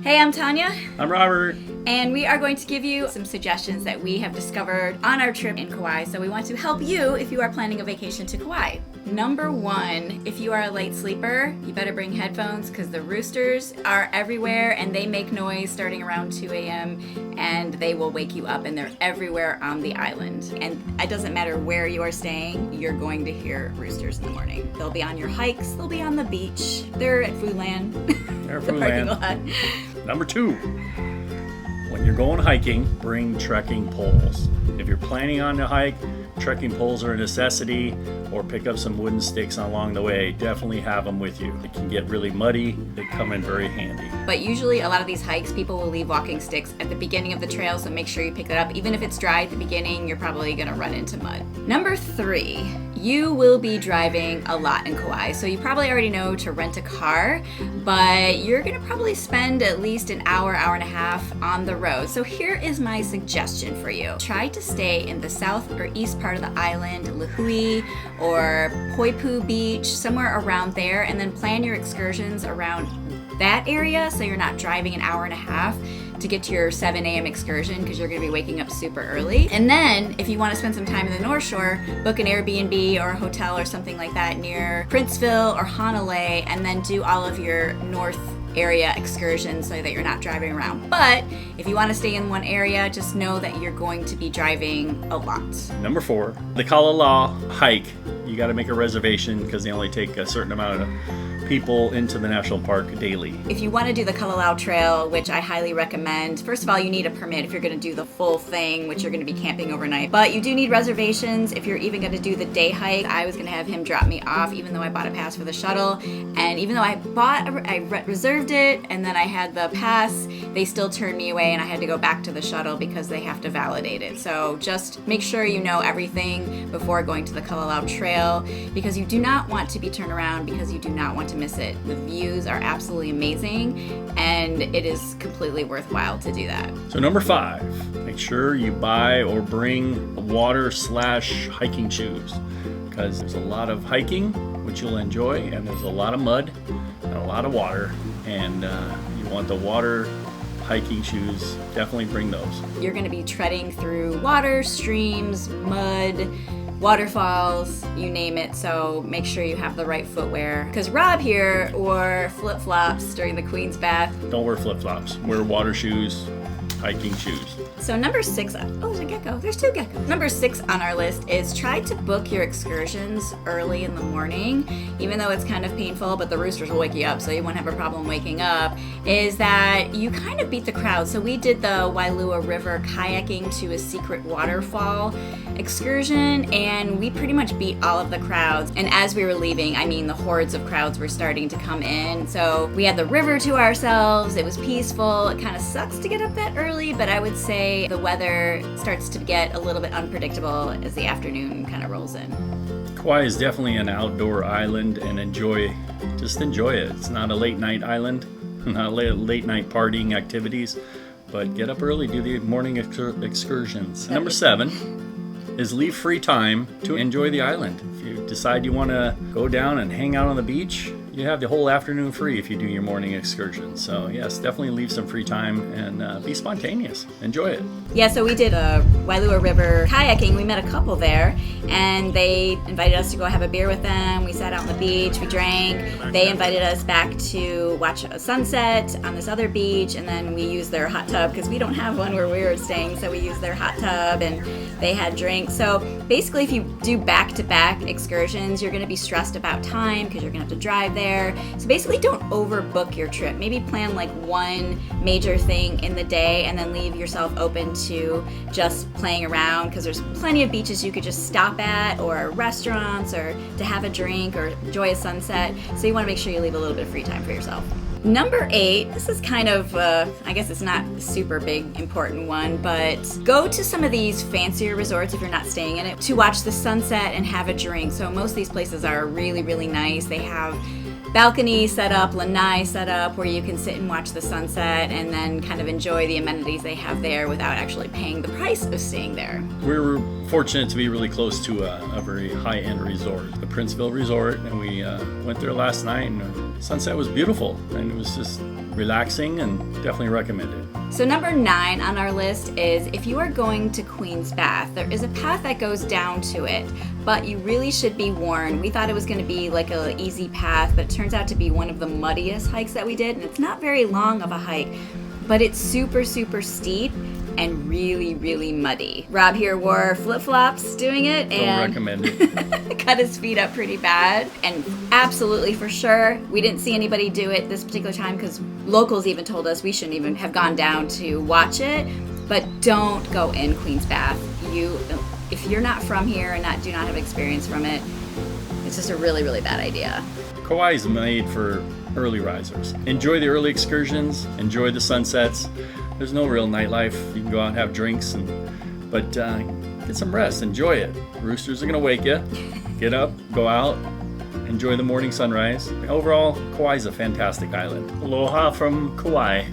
Hey, I'm Tanya. I'm Robert. And we are going to give you some suggestions that we have discovered on our trip in Kauai. So we want to help you if you are planning a vacation to Kauai. Number one, if you are a light sleeper, you better bring headphones because the roosters are everywhere and they make noise starting around 2 a.m. and they will wake you up, and they're everywhere on the island. And it doesn't matter where you are staying, you're going to hear roosters in the morning. They'll be on your hikes, they'll be on the beach, they're at Foodland. They're the parking lot. Number two, when you're going hiking, bring trekking poles. If you're planning on a hike, trekking poles are a necessity, or pick up some wooden sticks along the way. Definitely have them with you. It can get really muddy. They come in very handy. But usually a lot of these hikes, people will leave walking sticks at the beginning of the trail, so make sure you pick it up. Even if it's dry at the beginning, you're probably gonna run into mud. Number three, you will be driving a lot in Kauai, so you probably already know to rent a car, but you're gonna probably spend at least an hour, hour and a half on the road. So here is my suggestion for you. Try to stay in the south or east part of the island, Lihue or Poipu Beach, somewhere around there, and then plan your excursions around that area so you're not driving an hour and a half to get to your 7 a.m. excursion because you're going to be waking up super early. And then if you want to spend some time in the North Shore, book an Airbnb or a hotel or something like that near Princeville or Hanalei, and then do all of your north area excursions so that you're not driving around. But if you want to stay in one area, just know that you're going to be driving a lot. Number four, the Kalalau hike. You got to make a reservation because they only take a certain amount of people into the national park daily. If you want to do the Kalalau trail, which I highly recommend, first of all, you need a permit if you're going to do the full thing, which you're going to be camping overnight. But you do need reservations if you're even going to do the day hike. I was going to have him drop me off, even though I bought a pass for the shuttle. And even though I reserved it and then I had the pass, they still turned me away and I had to go back to the shuttle because they have to validate it. So just make sure you know everything before going to the Kalalau trail, because you do not want to be turned around, because you do not want to miss it. The views are absolutely amazing and it is completely worthwhile to do that. So number five, make sure you buy or bring water/hiking shoes, because there's a lot of hiking, which you'll enjoy, and there's a lot of mud and a lot of water, and you want the water hiking shoes. Definitely bring those. You're going to be treading through water, streams, mud, waterfalls, you name it, so make sure you have the right footwear. Because Rob here wore flip-flops during the Queen's Bath. Don't wear flip-flops. Wear water shoes, hiking shoes. So number six, oh, there's a gecko. There's two geckos. Number 6 on our list is try to book your excursions early in the morning, even though it's kind of painful, but the roosters will wake you up, so you won't have a problem waking up, is that you kind of beat the crowd. So we did the Wailua River kayaking to a secret waterfall excursion, and we pretty much beat all of the crowds. And as we were leaving, I mean, the hordes of crowds were starting to come in. So we had the river to ourselves. It was peaceful. It kind of sucks to get up that early, but I would say the weather starts to get a little bit unpredictable as the afternoon kind of rolls in. Kauai is definitely an outdoor island, and just enjoy it. It's not a late night island, not late night partying activities, but get up early, do the morning excursions. Number 7 is leave free time to enjoy the island. If you decide you want to go down and hang out on the beach, you have the whole afternoon free if you do your morning excursion. So yes, definitely leave some free time and be spontaneous. Enjoy it. Yeah, so we did a Wailua River kayaking. We met a couple there, and they invited us to go have a beer with them. We sat out on the beach, we drank. They invited us back to watch a sunset on this other beach, and then we used their hot tub because we don't have one where we were staying, so we used their hot tub, and they had drinks. So basically, if you do back-to-back excursions, you're going to be stressed about time because you're going to have to drive there. So basically, don't overbook your trip. Maybe plan like one major thing in the day and then leave yourself open to just playing around, because there's plenty of beaches you could just stop at, or restaurants, or to have a drink or enjoy a sunset. So you want to make sure you leave a little bit of free time for yourself. Number 8, this is kind of, I guess it's not a super big, important one, but go to some of these fancier resorts if you're not staying in it to watch the sunset and have a drink. So most of these places are really, really nice. They have balcony set up, lanai set up, where you can sit and watch the sunset and then kind of enjoy the amenities they have there without actually paying the price of staying there. We were fortunate to be really close to a very high-end resort, the Princeville Resort, and we went there last night and Sunset was beautiful, and it was just relaxing and definitely recommended. So number 9 on our list is if you are going to Queen's Bath, there is a path that goes down to it, but you really should be warned. We thought it was going to be like an easy path, but it turns out to be one of the muddiest hikes that we did, and it's not very long of a hike, but it's super, super steep and really, really muddy. Rob here wore flip-flops doing it and recommend it. cut his feet up pretty bad. And absolutely for sure, we didn't see anybody do it this particular time because locals even told us we shouldn't even have gone down to watch it. But don't go in Queen's Bath. If you're not from here and do not have experience from it, it's just a really, really bad idea. Kauai is made for early risers. Enjoy the early excursions, enjoy the sunsets. There's no real nightlife. You can go out and have drinks, but get some rest, enjoy it. Roosters are gonna wake you. Get up, go out, enjoy the morning sunrise. Overall, Kauai is a fantastic island. Aloha from Kauai.